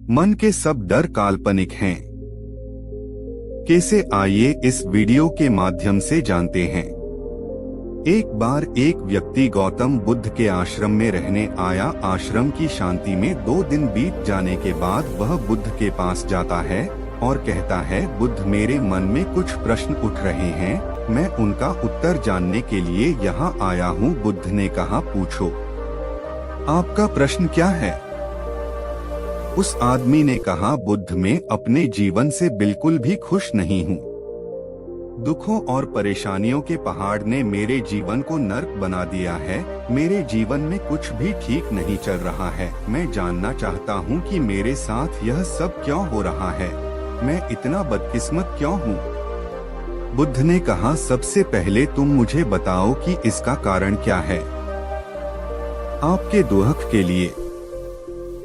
मन के सब डर काल्पनिक हैं। कैसे, आइए इस वीडियो के माध्यम से जानते हैं। एक बार एक व्यक्ति गौतम बुद्ध के आश्रम में रहने आया। आश्रम की शांति में 2 दिन बीत जाने के बाद वह बुद्ध के पास जाता है और कहता है, बुद्ध, मेरे मन में कुछ प्रश्न उठ रहे हैं, मैं उनका उत्तर जानने के लिए यहाँ आया हूँ। बुद्ध ने कहा, पूछो, आपका प्रश्न क्या है? उस आदमी ने कहा, बुद्ध, मैं अपने जीवन से बिल्कुल भी खुश नहीं हूँ। दुखों और परेशानियों के पहाड़ ने मेरे जीवन को नर्क बना दिया है। मेरे जीवन में कुछ भी ठीक नहीं चल रहा है। मैं जानना चाहता हूँ कि मेरे साथ यह सब क्यों हो रहा है। मैं इतना बदकिस्मत क्यों हूँ? बुद्ध ने कहा, सबसे पहले तुम मुझे बताओ कि इसका कारण क्या है। आपके दुख के लिए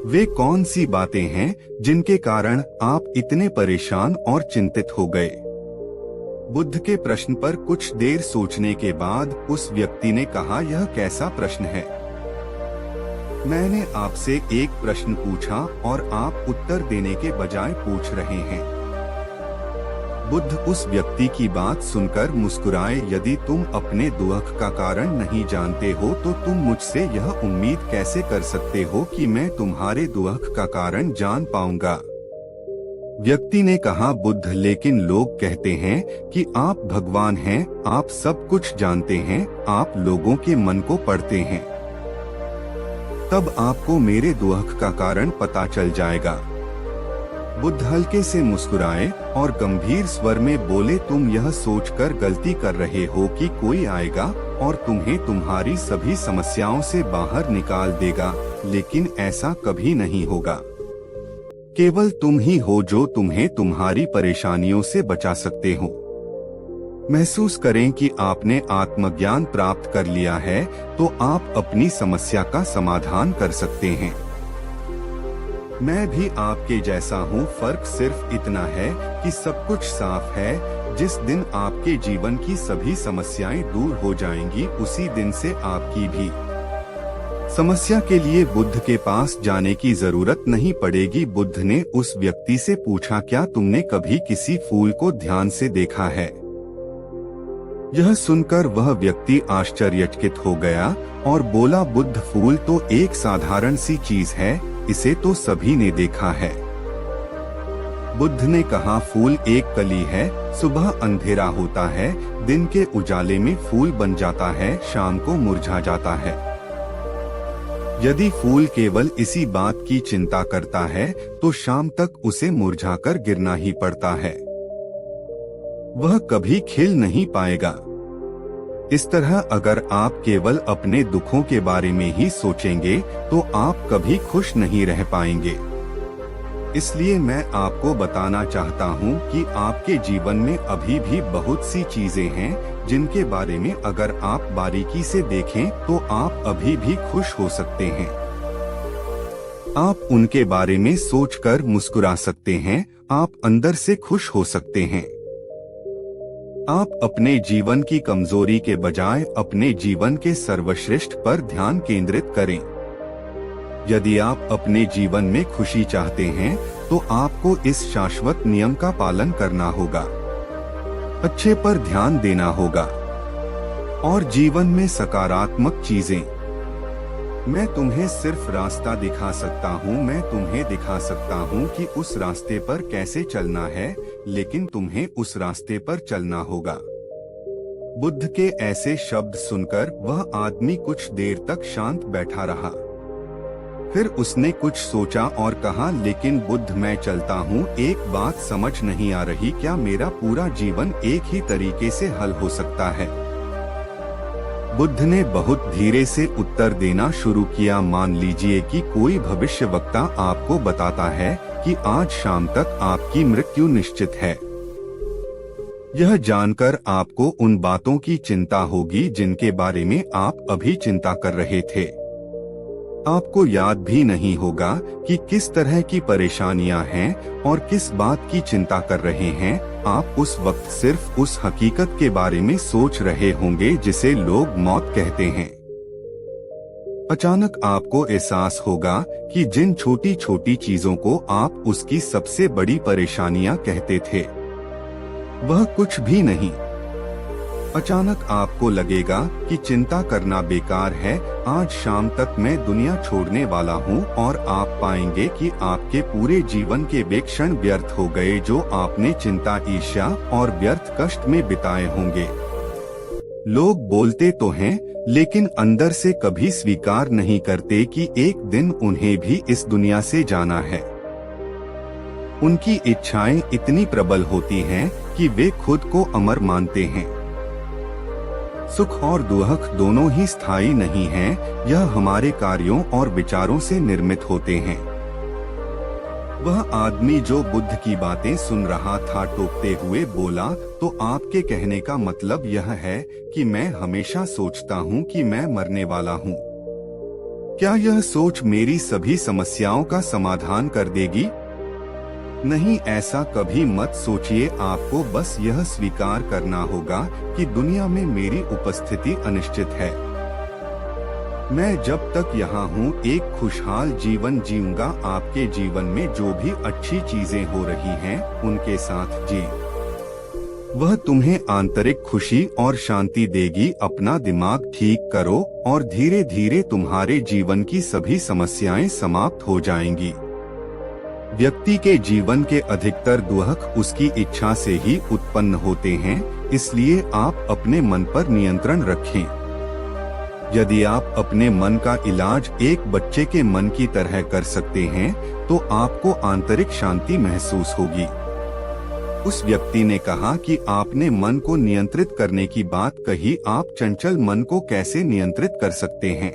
वे कौन सी बातें हैं जिनके कारण आप इतने परेशान और चिंतित हो गए? बुद्ध के प्रश्न पर कुछ देर सोचने के बाद उस व्यक्ति ने कहा, यह कैसा प्रश्न है? मैंने आपसे एक प्रश्न पूछा और आप उत्तर देने के बजाय पूछ रहे हैं। बुद्ध उस व्यक्ति की बात सुनकर मुस्कुराए। यदि तुम अपने दुख का कारण नहीं जानते हो तो तुम मुझसे यह उम्मीद कैसे कर सकते हो कि मैं तुम्हारे दुख का कारण जान पाऊंगा? व्यक्ति ने कहा, बुद्ध, लेकिन लोग कहते हैं कि आप भगवान हैं, आप सब कुछ जानते हैं, आप लोगों के मन को पढ़ते हैं। तब आपको मेरे दुख का कारण पता चल जाएगा। बुद्ध हल्के से मुस्कुराए और गंभीर स्वर में बोले, तुम यह सोचकर गलती कर रहे हो कि कोई आएगा और तुम्हें तुम्हारी सभी समस्याओं से बाहर निकाल देगा, लेकिन ऐसा कभी नहीं होगा। केवल तुम ही हो जो तुम्हें तुम्हारी परेशानियों से बचा सकते हो। महसूस करें कि आपने आत्मज्ञान प्राप्त कर लिया है तो आप अपनी समस्या का समाधान कर सकते हैं। मैं भी आपके जैसा हूँ, फर्क सिर्फ इतना है कि सब कुछ साफ है। जिस दिन आपके जीवन की सभी समस्याएं दूर हो जाएंगी, उसी दिन से आपकी भी समस्या के लिए बुद्ध के पास जाने की जरूरत नहीं पड़ेगी। बुद्ध ने उस व्यक्ति से पूछा, क्या तुमने कभी किसी फूल को ध्यान से देखा है? यह सुनकर वह व्यक्ति आश्चर्यचकित हो गया और बोला, बुद्ध, फूल तो एक साधारण सी चीज है, इसे तो सभी ने देखा है। बुद्ध ने कहा, फूल एक कली है, सुबह अंधेरा होता है, दिन के उजाले में फूल बन जाता है, शाम को मुरझा जाता है। यदि फूल केवल इसी बात की चिंता करता है तो शाम तक उसे मुरझाकर गिरना ही पड़ता है, वह कभी खिल नहीं पाएगा। इस तरह अगर आप केवल अपने दुखों के बारे में ही सोचेंगे तो आप कभी खुश नहीं रह पाएंगे। इसलिए मैं आपको बताना चाहता हूँ कि आपके जीवन में अभी भी बहुत सी चीजें हैं जिनके बारे में अगर आप बारीकी से देखें तो आप अभी भी खुश हो सकते हैं। आप उनके बारे में सोचकर मुस्कुरा सकते हैं, आप अंदर से खुश हो सकते हैं। आप अपने जीवन की कमजोरी के बजाय अपने जीवन के सर्वश्रेष्ठ पर ध्यान केंद्रित करें। यदि आप अपने जीवन में खुशी चाहते हैं तो आपको इस शाश्वत नियम का पालन करना होगा, अच्छे पर ध्यान देना होगा और जीवन में सकारात्मक चीजें। मैं तुम्हें सिर्फ रास्ता दिखा सकता हूँ, मैं तुम्हें दिखा सकता हूँ कि उस रास्ते पर कैसे चलना है, लेकिन तुम्हें उस रास्ते पर चलना होगा। बुद्ध के ऐसे शब्द सुनकर वह आदमी कुछ देर तक शांत बैठा रहा। फिर उसने कुछ सोचा और कहा, लेकिन बुद्ध, मैं चलता हूँ, एक बात समझ नहीं आ रही, क्या मेरा पूरा जीवन एक ही तरीके से हल हो सकता है? बुद्ध ने बहुत धीरे से उत्तर देना शुरू किया, मान लीजिए कि कोई भविष्यवक्ता आपको बताता है कि आज शाम तक आपकी मृत्यु निश्चित है। यह जानकर आपको उन बातों की चिंता होगी जिनके बारे में आप अभी चिंता कर रहे थे। आपको याद भी नहीं होगा कि किस तरह की परेशानियां हैं और किस बात की चिंता कर रहे हैं। आप उस वक्त सिर्फ उस हकीकत के बारे में सोच रहे होंगे जिसे लोग मौत कहते हैं। अचानक आपको एहसास होगा कि जिन छोटी छोटी चीजों को आप उसकी सबसे बड़ी परेशानियां कहते थे, वह कुछ भी नहीं। अचानक आपको लगेगा कि चिंता करना बेकार है, आज शाम तक मैं दुनिया छोड़ने वाला हूँ, और आप पाएंगे कि आपके पूरे जीवन के वे क्षण व्यर्थ हो गए जो आपने चिंता, ईर्ष्या और व्यर्थ कष्ट में बिताए होंगे। लोग बोलते तो हैं, लेकिन अंदर से कभी स्वीकार नहीं करते कि एक दिन उन्हें भी इस दुनिया से जाना है। उनकी इच्छाएं इतनी प्रबल होती हैं कि वे खुद को अमर मानते हैं। सुख और दुख दोनों ही स्थायी नहीं हैं, यह हमारे कार्यों और विचारों से निर्मित होते हैं। वह आदमी जो बुद्ध की बातें सुन रहा था टोकते हुए बोला, तो आपके कहने का मतलब यह है कि मैं हमेशा सोचता हूँ कि मैं मरने वाला हूँ। क्या यह सोच मेरी सभी समस्याओं का समाधान कर देगी? नहीं, ऐसा कभी मत सोचिए। आपको बस यह स्वीकार करना होगा कि दुनिया में मेरी उपस्थिति अनिश्चित है। मैं जब तक यहाँ हूँ एक खुशहाल जीवन जीऊंगा। आपके जीवन में जो भी अच्छी चीजें हो रही हैं, उनके साथ जी। वह तुम्हें आंतरिक खुशी और शांति देगी। अपना दिमाग ठीक करो और धीरे धीरे तुम्हारे जीवन की सभी समस्याएं समाप्त हो जाएंगी। व्यक्ति के जीवन के अधिकतर दुख उसकी इच्छा से ही उत्पन्न होते हैं, इसलिए आप अपने मन पर नियंत्रण रखें। यदि आप अपने मन का इलाज एक बच्चे के मन की तरह कर सकते हैं, तो आपको आंतरिक शांति महसूस होगी। उस व्यक्ति ने कहा कि आपने मन को नियंत्रित करने की बात कही, आप चंचल मन को कैसे नियंत्रित कर सकते हैं?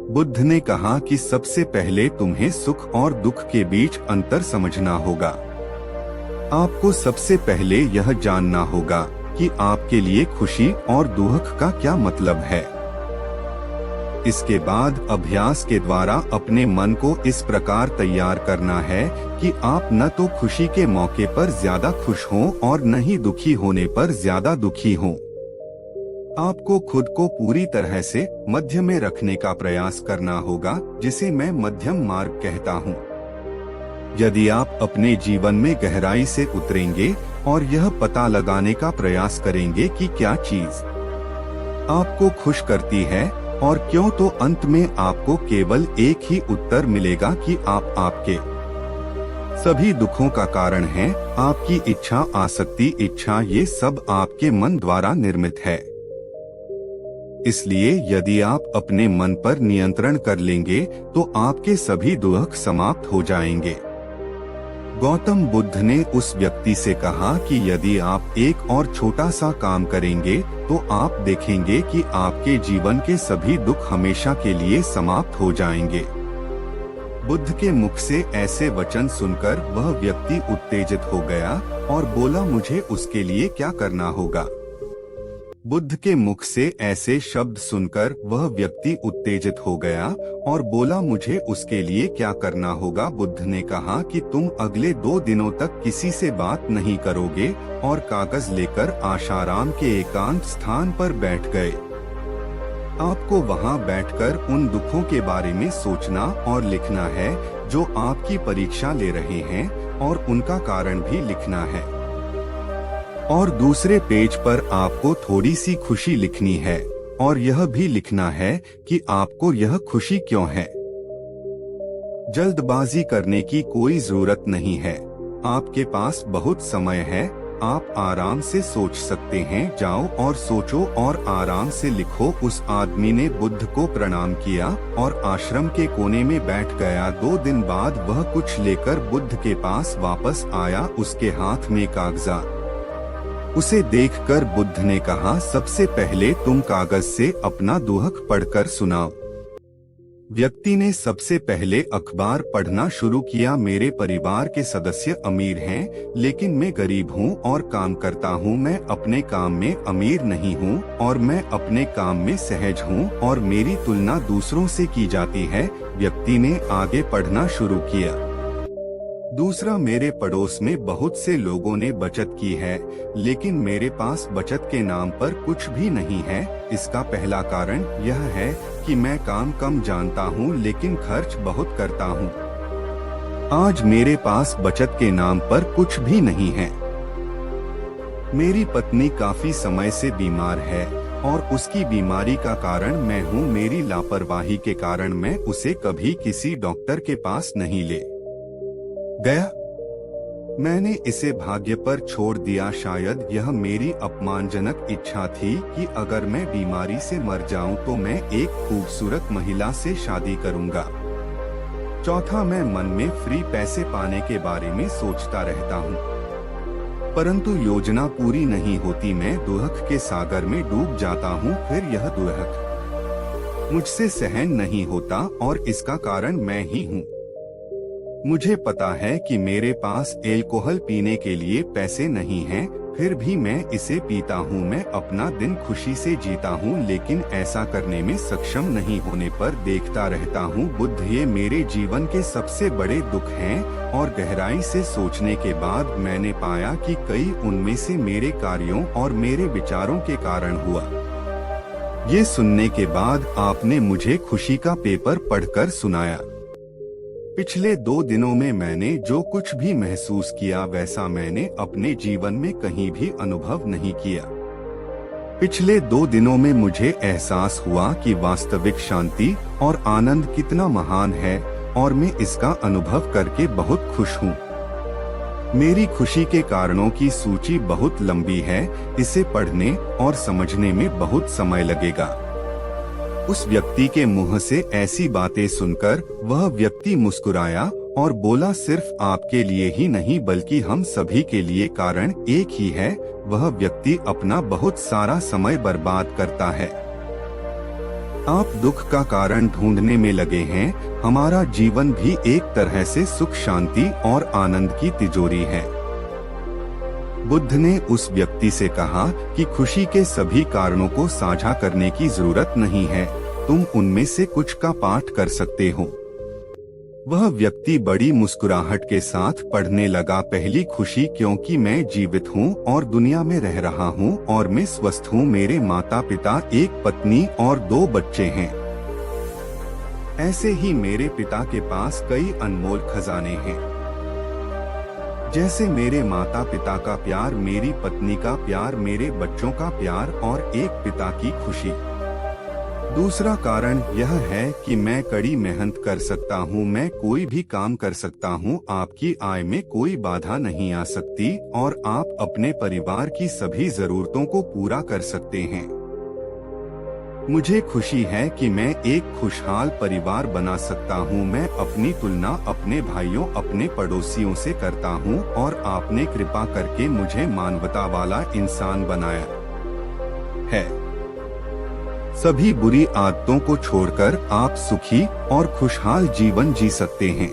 बुद्ध ने कहा कि सबसे पहले तुम्हें सुख और दुख के बीच अंतर समझना होगा। आपको सबसे पहले यह जानना होगा कि आपके लिए खुशी और दुख का क्या मतलब है। इसके बाद अभ्यास के द्वारा अपने मन को इस प्रकार तैयार करना है कि आप न तो खुशी के मौके पर ज्यादा खुश हों और न ही दुखी होने पर ज्यादा दुखी हों। आपको खुद को पूरी तरह से मध्य में रखने का प्रयास करना होगा, जिसे मैं मध्यम मार्ग कहता हूँ। यदि आप अपने जीवन में गहराई से उतरेंगे और यह पता लगाने का प्रयास करेंगे कि क्या चीज आपको खुश करती है और क्यों, तो अंत में आपको केवल एक ही उत्तर मिलेगा कि आप आपके सभी दुखों का कारण हैं। आपकी इच्छा, आसक्ति, इच्छा, ये सब आपके मन द्वारा निर्मित है। इसलिए यदि आप अपने मन पर नियंत्रण कर लेंगे तो आपके सभी दुख समाप्त हो जाएंगे। गौतम बुद्ध ने उस व्यक्ति से कहा कि यदि आप एक और छोटा सा काम करेंगे तो आप देखेंगे कि आपके जीवन के सभी दुख हमेशा के लिए समाप्त हो जाएंगे। बुद्ध के मुख से ऐसे वचन सुनकर वह व्यक्ति उत्तेजित हो गया और बोला, मुझे उसके लिए क्या करना होगा? बुद्ध के मुख से ऐसे शब्द सुनकर वह व्यक्ति उत्तेजित हो गया और बोला, मुझे उसके लिए क्या करना होगा? बुद्ध ने कहा कि तुम अगले 2 दिनों तक किसी से बात नहीं करोगे, और कागज लेकर आशाराम के एकांत स्थान पर बैठ गए। आपको वहां बैठकर उन दुखों के बारे में सोचना और लिखना है जो आपकी परीक्षा ले रहे हैं, और उनका कारण भी लिखना है। और दूसरे पेज पर आपको थोड़ी सी खुशी लिखनी है, और यह भी लिखना है कि आपको यह खुशी क्यों है। जल्दबाजी करने की कोई जरूरत नहीं है, आपके पास बहुत समय है, आप आराम से सोच सकते हैं। जाओ और सोचो और आराम से लिखो। उस आदमी ने बुद्ध को प्रणाम किया और आश्रम के कोने में बैठ गया। 2 दिन बाद वह कुछ लेकर बुद्ध के पास वापस आया, उसके हाथ में कागजात। उसे देखकर बुद्ध ने कहा, सबसे पहले तुम कागज से अपना दुख पढ़कर सुनाओ। व्यक्ति ने सबसे पहले अखबार पढ़ना शुरू किया। मेरे परिवार के सदस्य अमीर हैं, लेकिन मैं गरीब हूँ और काम करता हूँ। मैं अपने काम में अमीर नहीं हूँ और मैं अपने काम में सहज हूँ और मेरी तुलना दूसरों से की जाती है। व्यक्ति ने आगे पढ़ना शुरू किया। दूसरा, मेरे पड़ोस में बहुत से लोगों ने बचत की है, लेकिन मेरे पास बचत के नाम पर कुछ भी नहीं है। इसका पहला कारण यह है कि मैं काम कम जानता हूँ लेकिन खर्च बहुत करता हूँ। आज मेरे पास बचत के नाम पर कुछ भी नहीं है। मेरी पत्नी काफी समय से बीमार है और उसकी बीमारी का कारण मैं हूँ। मेरी लापरवाही के कारण मैं उसे कभी किसी डॉक्टर के पास नहीं ले गया। मैंने इसे भाग्य पर छोड़ दिया। शायद यह मेरी अपमानजनक इच्छा थी कि अगर मैं बीमारी से मर जाऊं तो मैं एक खूबसूरत महिला से शादी करूंगा। चौथा, मैं मन में फ्री पैसे पाने के बारे में सोचता रहता हूं, परंतु योजना पूरी नहीं होती। मैं दुहक के सागर में डूब जाता हूं, फिर यह दुहक मुझसे सहन नहीं होता और इसका कारण मैं ही हूं। मुझे पता है कि मेरे पास एल्कोहल पीने के लिए पैसे नहीं हैं, फिर भी मैं इसे पीता हूँ। मैं अपना दिन खुशी से जीता हूँ, लेकिन ऐसा करने में सक्षम नहीं होने पर देखता रहता हूँ। बुद्ध, ये मेरे जीवन के सबसे बड़े दुख हैं और गहराई से सोचने के बाद मैंने पाया कि कई उनमें से मेरे कार्यों और मेरे विचारों के कारण हुआ। ये सुनने के बाद आपने मुझे खुशी का पेपर पढ़कर सुनाया। पिछले 2 दिनों में मैंने जो कुछ भी महसूस किया वैसा मैंने अपने जीवन में कहीं भी अनुभव नहीं किया। पिछले 2 दिनों में मुझे एहसास हुआ कि वास्तविक शांति और आनंद कितना महान है और मैं इसका अनुभव करके बहुत खुश हूँ। मेरी खुशी के कारणों की सूची बहुत लंबी है। इसे पढ़ने और समझने में बहुत समय लगेगा। उस व्यक्ति के मुंह से ऐसी बातें सुनकर वह व्यक्ति मुस्कुराया और बोला, सिर्फ आपके लिए ही नहीं बल्कि हम सभी के लिए कारण एक ही है। वह व्यक्ति अपना बहुत सारा समय बर्बाद करता है। आप दुख का कारण ढूंढने में लगे हैं। हमारा जीवन भी एक तरह से सुख, शांति और आनंद की तिजोरी है। बुद्ध ने उस व्यक्ति से कहा कि खुशी के सभी कारणों को साझा करने की जरूरत नहीं है, तुम उनमें से कुछ का पाठ कर सकते हो। वह व्यक्ति बड़ी मुस्कुराहट के साथ पढ़ने लगा, पहली खुशी, क्योंकि मैं जीवित हूँ और दुनिया में रह रहा हूँ और मैं स्वस्थ हूँ। मेरे माता पिता, एक पत्नी और 2 बच्चे हैं। ऐसे ही मेरे पिता के पास कई अनमोल खजाने हैं, जैसे मेरे माता पिता का प्यार, मेरी पत्नी का प्यार, मेरे बच्चों का प्यार और एक पिता की खुशी। दूसरा कारण यह है कि मैं कड़ी मेहनत कर सकता हूँ। मैं कोई भी काम कर सकता हूँ। आपकी आय में कोई बाधा नहीं आ सकती और आप अपने परिवार की सभी जरूरतों को पूरा कर सकते हैं। मुझे खुशी है कि मैं एक खुशहाल परिवार बना सकता हूँ। मैं अपनी तुलना अपने भाइयों, अपने पड़ोसियों से करता हूँ और आपने कृपा करके मुझे मानवता वाला इंसान बनाया है। सभी बुरी आदतों को छोड़कर आप सुखी और खुशहाल जीवन जी सकते हैं।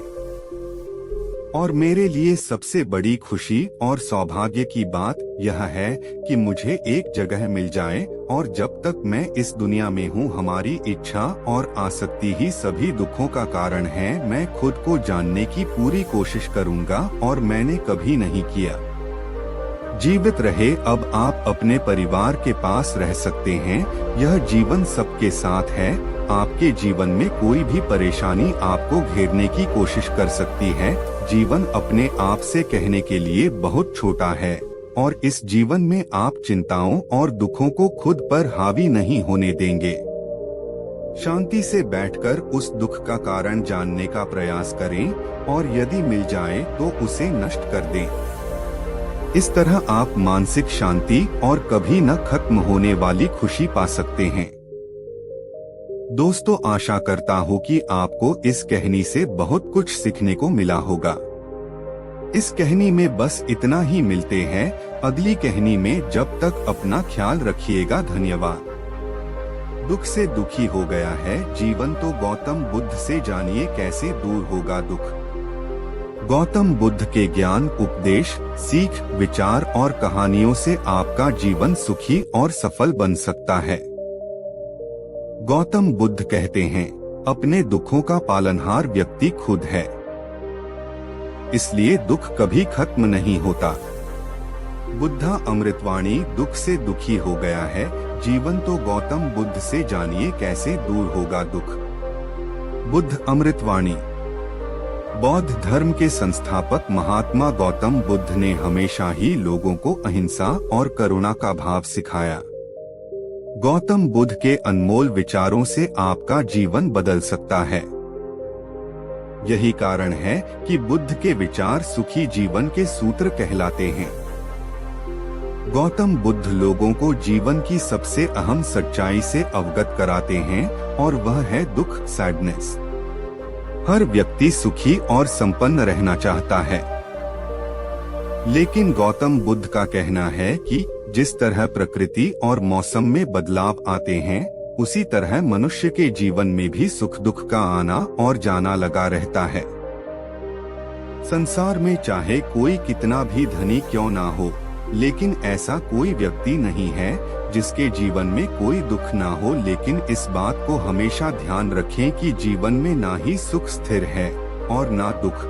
और मेरे लिए सबसे बड़ी खुशी और सौभाग्य की बात यह है कि मुझे एक जगह मिल जाए और जब तक मैं इस दुनिया में हूँ, हमारी इच्छा और आसक्ति ही सभी दुखों का कारण है। मैं खुद को जानने की पूरी कोशिश करूँगा और मैंने कभी नहीं किया। जीवित रहे। अब आप अपने परिवार के पास रह सकते हैं। यह जीवन सबके साथ है। आपके जीवन में कोई भी परेशानी आपको घेरने की कोशिश कर सकती है। जीवन अपने आप से कहने के लिए बहुत छोटा है और इस जीवन में आप चिंताओं और दुखों को खुद पर हावी नहीं होने देंगे। शांति से बैठकर उस दुख का कारण जानने का प्रयास करें और यदि मिल जाए तो उसे नष्ट कर दें। इस तरह आप मानसिक शांति और कभी न खत्म होने वाली खुशी पा सकते हैं। दोस्तों, आशा करता हूँ कि आपको इस कहानी से बहुत कुछ सीखने को मिला होगा। इस कहानी में बस इतना ही। मिलते हैं अगली कहानी में। जब तक अपना ख्याल रखिएगा। धन्यवाद। दुख से दुखी हो गया है जीवन तो गौतम बुद्ध से जानिए कैसे दूर होगा दुख। गौतम बुद्ध के ज्ञान, उपदेश, सीख, विचार और कहानियों से आपका जीवन सुखी और सफल बन सकता है। गौतम बुद्ध कहते हैं, अपने दुखों का पालनहार व्यक्ति खुद है। इसलिए दुख कभी खत्म नहीं होता। बुद्धा अमृतवाणी दुख से दुखी हो गया है, जीवन तो गौतम बुद्ध से जानिए कैसे दूर होगा दुख। बुद्ध अमृतवाणी। बौद्ध धर्म के संस्थापक महात्मा गौतम बुद्ध ने हमेशा ही लोगों को अहिंसा और करुणा का भाव सिखाया। गौतम बुद्ध के अनमोल विचारों से आपका जीवन बदल सकता है। यही कारण है कि बुद्ध के विचार सुखी जीवन के सूत्र कहलाते हैं। गौतम बुद्ध लोगों को जीवन की सबसे अहम सच्चाई से अवगत कराते हैं और वह है दुख, सैडनेस। हर व्यक्ति सुखी और संपन्न रहना चाहता है, लेकिन गौतम बुद्ध का कहना है कि जिस तरह प्रकृति और मौसम में बदलाव आते हैं, उसी तरह मनुष्य के जीवन में भी सुख दुख का आना और जाना लगा रहता है। संसार में चाहे कोई कितना भी धनी क्यों ना हो, लेकिन ऐसा कोई व्यक्ति नहीं है जिसके जीवन में कोई दुख ना हो। लेकिन इस बात को हमेशा ध्यान रखें कि जीवन में ना ही सुख स्थिर है और ना दुख।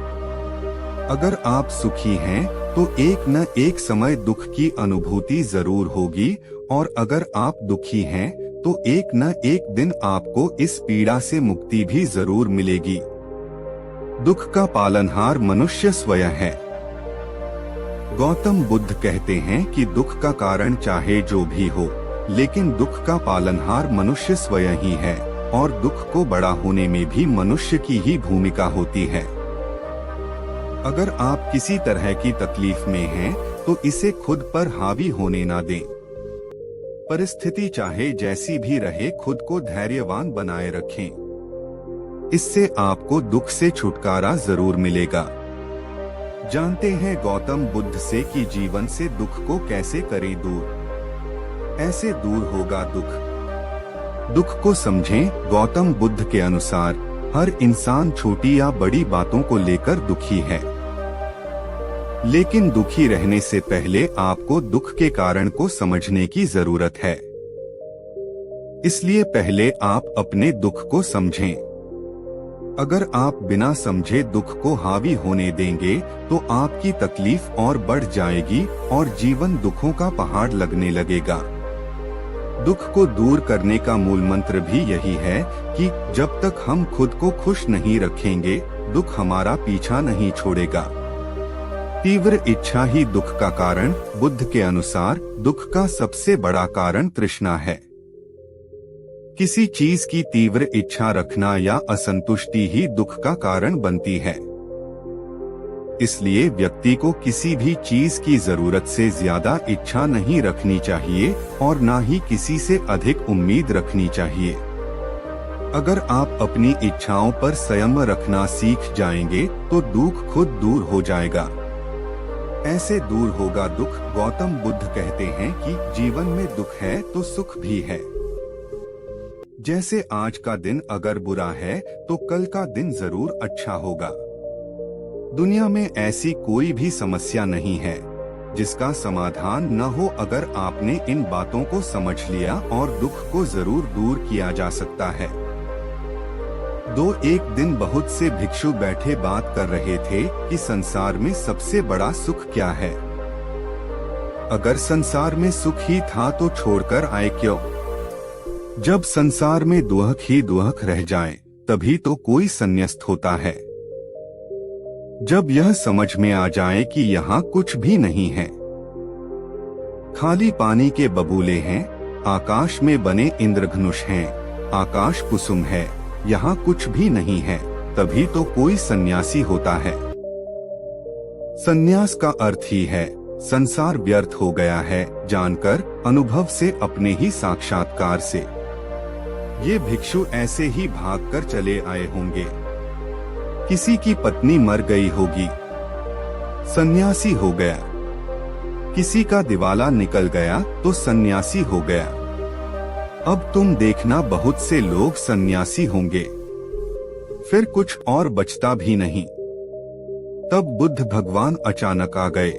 अगर आप सुखी हैं तो एक न एक समय दुख की अनुभूति जरूर होगी, और अगर आप दुखी हैं तो एक न एक दिन आपको इस पीड़ा से मुक्ति भी जरूर मिलेगी। दुख का पालनहार मनुष्य स्वयं है। गौतम बुद्ध कहते हैं कि दुख का कारण चाहे जो भी हो, लेकिन दुख का पालनहार मनुष्य स्वयं ही है, और दुख को बड़ा होने में भी मनुष्य की ही भूमिका होती है। अगर आप किसी तरह की तकलीफ में हैं, तो इसे खुद पर हावी होने ना दें। परिस्थिति चाहे जैसी भी रहे, खुद को धैर्यवान बनाए रखें। इससे आपको दुख से छुटकारा जरूर मिलेगा। जानते हैं गौतम बुद्ध से कि जीवन से दुख को कैसे करें दूर। ऐसे दूर होगा दुख। दुख को समझें। गौतम बुद्ध के अनुसार हर इंसान छोटी या बड़ी बातों को लेकर दुखी है, लेकिन दुखी रहने से पहले आपको दुख के कारण को समझने की जरूरत है। इसलिए पहले आप अपने दुख को समझें। अगर आप बिना समझे दुख को हावी होने देंगे तो आपकी तकलीफ और बढ़ जाएगी और जीवन दुखों का पहाड़ लगने लगेगा। दुख को दूर करने का मूल मंत्र भी यही है कि जब तक हम खुद को खुश नहीं रखेंगे, दुख हमारा पीछा नहीं छोड़ेगा। तीव्र इच्छा ही दुख का कारण। बुद्ध के अनुसार दुख का सबसे बड़ा कारण तृष्णा है। किसी चीज की तीव्र इच्छा रखना या असंतुष्टि ही दुख का कारण बनती है। इसलिए व्यक्ति को किसी भी चीज की जरूरत से ज्यादा इच्छा नहीं रखनी चाहिए और ना ही किसी से अधिक उम्मीद रखनी चाहिए। अगर आप अपनी इच्छाओं पर संयम रखना सीख जाएंगे तो दुख खुद दूर हो जाएगा। ऐसे दूर होगा दुख। गौतम बुद्ध कहते हैं कि जीवन में दुख है तो सुख भी है। जैसे आज का दिन अगर बुरा है तो कल का दिन जरूर अच्छा होगा। दुनिया में ऐसी कोई भी समस्या नहीं है जिसका समाधान न हो। अगर आपने इन बातों को समझ लिया और दुख को जरूर दूर किया जा सकता है। एक दिन बहुत से भिक्षु बैठे बात कर रहे थे कि संसार में सबसे बड़ा सुख क्या है। अगर संसार में सुख ही था तो छोड़कर आए क्यों। जब संसार में दुख ही दुख रह जाए तभी तो कोई संन्यास्त होता है। जब यह समझ में आ जाए कि यहाँ कुछ भी नहीं है, खाली पानी के बबूले हैं, आकाश में बने इंद्रधनुष हैं, आकाश कुसुम है, यहाँ कुछ भी नहीं है, तभी तो कोई सन्यासी होता है। सन्यास का अर्थ ही है संसार व्यर्थ हो गया है जानकर, अनुभव से, अपने ही साक्षात्कार से। ये भिक्षु ऐसे ही भागकर चले आए होंगे। किसी की पत्नी मर गई होगी, सन्यासी हो गया। किसी का दिवाला निकल गया तो सन्यासी हो गया। अब तुम देखना बहुत से लोग सन्यासी होंगे, फिर कुछ और बचता भी नहीं। तब बुद्ध भगवान अचानक आ गए।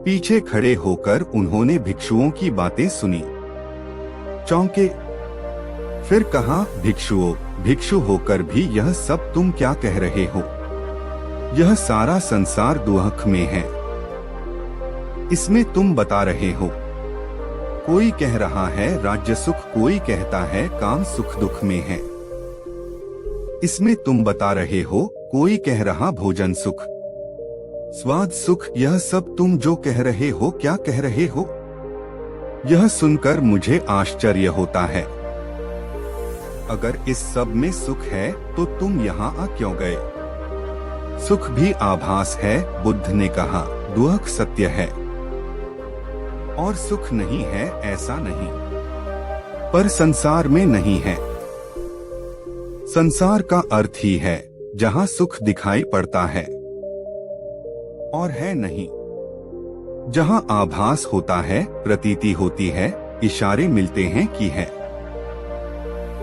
पीछे खड़े होकर उन्होंने भिक्षुओं की बातें सुनी, चौंके। फिर कहा, भिक्षुओं, भिक्षु होकर भी यह सब तुम क्या कह रहे हो? यह सारा संसार दुख में है। इसमें तुम बता रहे हो। कोई कह रहा है राज्य सुख, कोई कहता है काम सुख दुख में है। इसमें तुम बता रहे हो, कोई कह रहा भोजन सुख, स्वाद सुख। यह सब तुम जो कह रहे हो, क्या कह रहे हो? यह सुनकर मुझे आश्चर्य होता है। अगर इस सब में सुख है तो तुम यहाँ आ क्यों गए? सुख भी आभास है, बुद्ध ने कहा, दुख सत्य है और सुख नहीं है ऐसा नहीं, पर संसार में नहीं है। संसार का अर्थ ही है जहाँ सुख दिखाई पड़ता है और है नहीं, जहाँ आभास होता है, प्रतीति होती है, इशारे मिलते हैं कि है।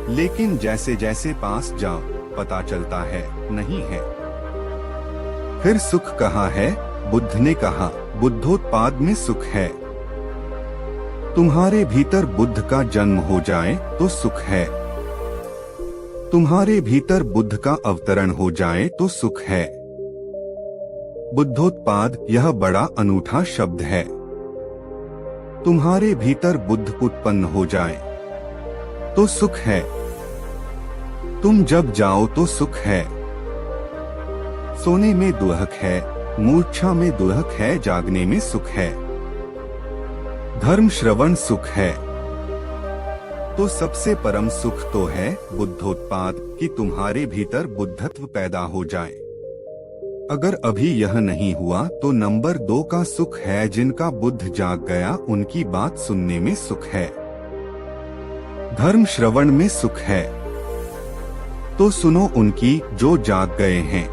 लेकिन जैसे जैसे पास जाओ पता चलता है नहीं है। फिर सुख कहाँ है? बुद्ध ने कहा, बुद्धोत्पाद में सुख है। तुम्हारे भीतर बुद्ध का जन्म हो जाए तो सुख है। तुम्हारे भीतर बुद्ध का अवतरण हो जाए तो सुख है। बुद्धोत्पाद यह बड़ा अनूठा शब्द है। तुम्हारे भीतर बुद्ध उत्पन्न हो जाए तो सुख है। तुम जब जाओ तो सुख है। सोने में दुख है, मूर्छा में दुख है, जागने में सुख है। धर्म श्रवण सुख है। तो सबसे परम सुख तो है बुद्धोत्पाद, कि तुम्हारे भीतर बुद्धत्व पैदा हो जाए। अगर अभी यह नहीं हुआ तो नंबर 2 का सुख है, जिनका बुद्ध जाग गया उनकी बात सुनने में सुख है। धर्म श्रवण में सुख है। तो सुनो उनकी जो जाग गए हैं,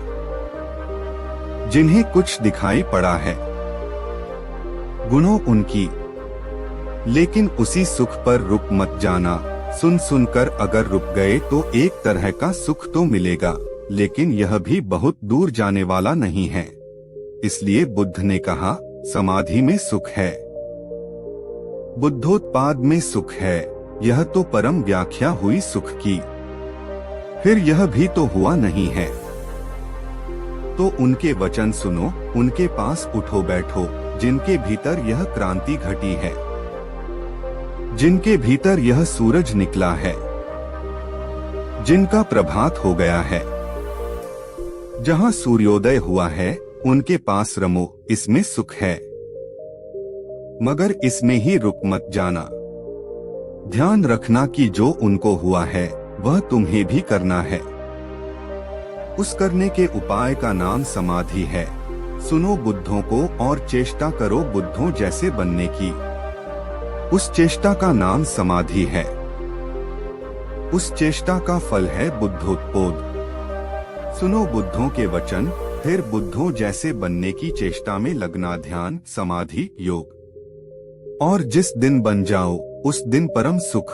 जिन्हें कुछ दिखाई पड़ा है। गुणों उनकी, लेकिन उसी सुख पर रुक मत जाना। सुन सुनकर अगर रुक गए तो एक तरह का सुख तो मिलेगा, लेकिन यह भी बहुत दूर जाने वाला नहीं है। इसलिए बुद्ध ने कहा, समाधि में सुख है, बुद्धोत्पाद में सुख है। यह तो परम व्याख्या हुई सुख की। फिर यह भी तो हुआ नहीं है। तो उनके वचन सुनो, उनके पास उठो बैठो, जिनके भीतर यह क्रांति घटी है, जिनके भीतर यह सूरज निकला है, जिनका प्रभात हो गया है, जहां सूर्योदय हुआ है, उनके पास रमो, इसमें सुख है। मगर इसमें ही रुक मत जाना। ध्यान रखना कि जो उनको हुआ है वह तुम्हें भी करना है। उस करने के उपाय का नाम समाधि है। सुनो बुद्धों को और चेष्टा करो बुद्धों जैसे बनने की। उस चेष्टा का नाम समाधि है। उस चेष्टा का फल है बुद्धोत्पाद। सुनो बुद्धों के वचन, फिर बुद्धों जैसे बनने की चेष्टा में लगना, ध्यान, समाधि, योग। और जिस दिन बन जाओ उस दिन परम सुख,